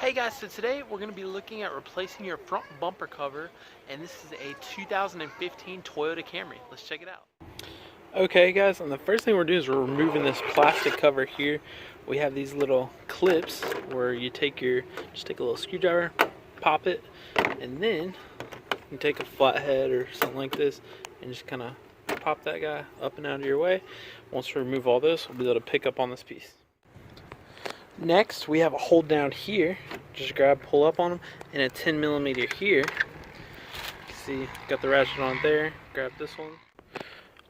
Hey guys, so today we're going to be looking at replacing your front bumper cover, and this is a 2015 Toyota Camry. Let's check it out. Okay guys, and the first thing we're doing is we're removing this plastic cover here. We have these little clips where you take just take a little screwdriver, pop it, and then you take a flathead or something like this and just kind of pop that guy up and out of your way. Once we remove all this, we'll be able to pick up on this piece. Next, we have a hold down here. Just pull up on them, and a 10mm here. See, got the ratchet on there. Grab this one.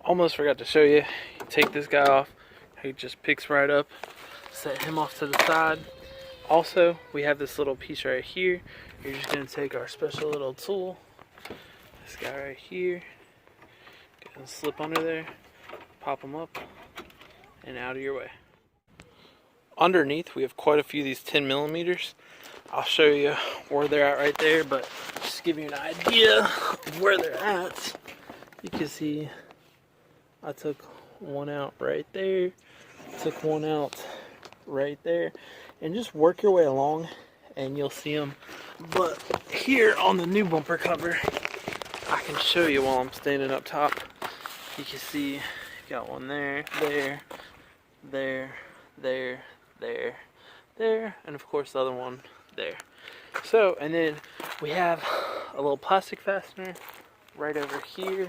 Almost forgot to show you. You take this guy off. He just picks right up. Set him off to the side. Also, we have this little piece right here. You're just gonna take our special little tool. This guy right here. Gonna slip under there. Pop him up, and out of your way. Underneath, we have quite a few of these 10mm. I'll show you where they're at right there, but just to give you an idea of where they're at, you can see I took one out right there, took one out right there, and just work your way along and you'll see them. But here on the new bumper cover, I can show you while I'm standing up top. You can see you got one there, there, and of course the other one there. So, and then we have a little plastic fastener right over here.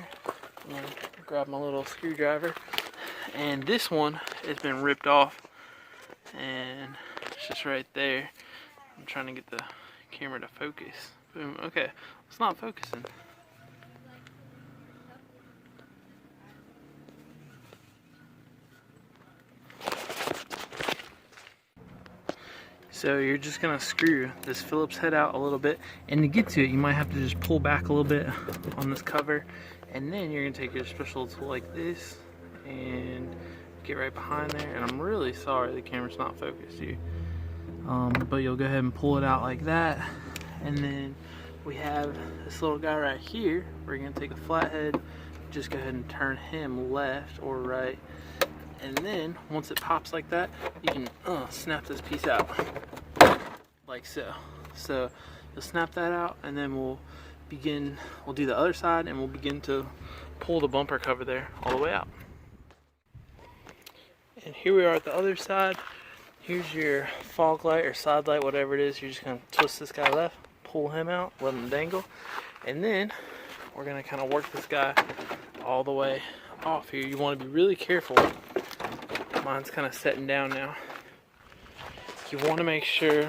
I'm gonna grab my little screwdriver, and this one has been ripped off, and it's just right there. I'm trying to get the camera to focus. Boom. Okay, it's not focusing. So you're just gonna screw this Phillips head out a little bit, and to get to it you might have to just pull back a little bit on this cover, and then you're gonna take your special tool like this and get right behind there. And I'm really sorry the camera's not focused here, but you'll go ahead and pull it out like that. And then we have this little guy right here. We're gonna take a flathead, just go ahead and turn him left or right. And then, once it pops like that, you can snap this piece out, like so. So, you'll snap that out, and then we'll do the other side, and we'll begin to pull the bumper cover there all the way out. And here we are at the other side. Here's your fog light or side light, whatever it is. You're just gonna twist this guy left, pull him out, let him dangle, and then we're gonna kind of work this guy all the way off here. You want to be really careful. Mine's kind of setting down now. You want to make sure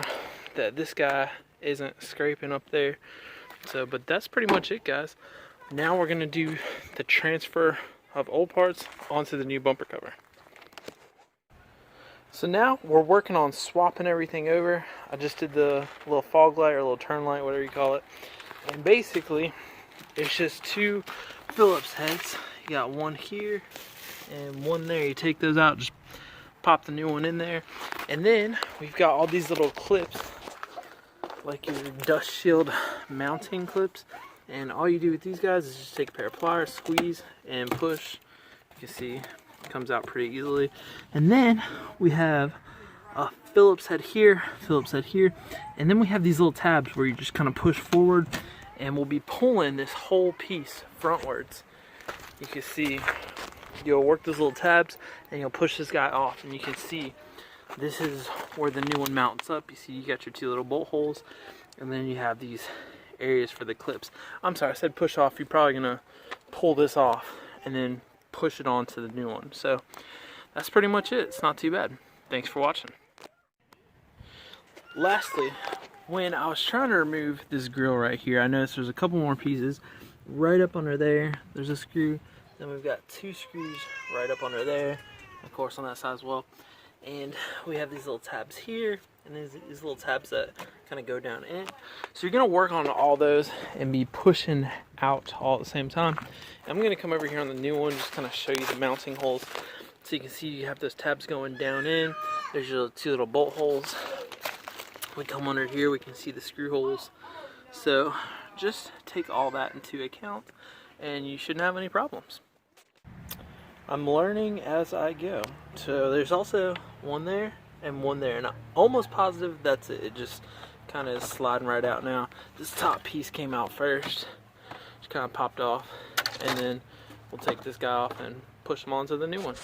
that this guy isn't scraping up there. So, but that's pretty much it, guys. Now we're going to do the transfer of old parts onto the new bumper cover. So now we're working on swapping everything over. I just did the little fog light or little turn light, whatever you call it. And basically, it's just two Phillips heads. You got one here and one there. You take those out, just pop the new one in there, and then we've got all these little clips, like your dust shield mounting clips. And all you do with these guys is just take a pair of pliers, squeeze and push. You can see it comes out pretty easily. And then we have a Phillips head here, and then we have these little tabs where you just kind of push forward, and we'll be pulling this whole piece frontwards. You can see you'll work those little tabs and you'll push this guy off, and you can see this is where the new one mounts up. You see you got your two little bolt holes, and then you have these areas for the clips. I'm sorry, I said push off. You're probably gonna pull this off and then push it onto the new one. So that's pretty much it. It's not too bad. Thanks for watching. Lastly, when I was trying to remove this grill right here, I noticed there's a couple more pieces right up under there. There's a screw. Then we've got two screws right up under there, of course on that side as well. And we have these little tabs here, and these little tabs that kind of go down in. So you're gonna work on all those and be pushing out all at the same time. I'm gonna come over here on the new one, just kind of show you the mounting holes. So you can see you have those tabs going down in. There's your two little bolt holes. We come under here, we can see the screw holes. So just take all that into account, and you shouldn't have any problems. I'm learning as I go. So there's also one there and one there, and I'm almost positive that's it. It just kind of is sliding right out now. This top piece came out first, just kind of popped off, and then we'll take this guy off and push them onto the new one.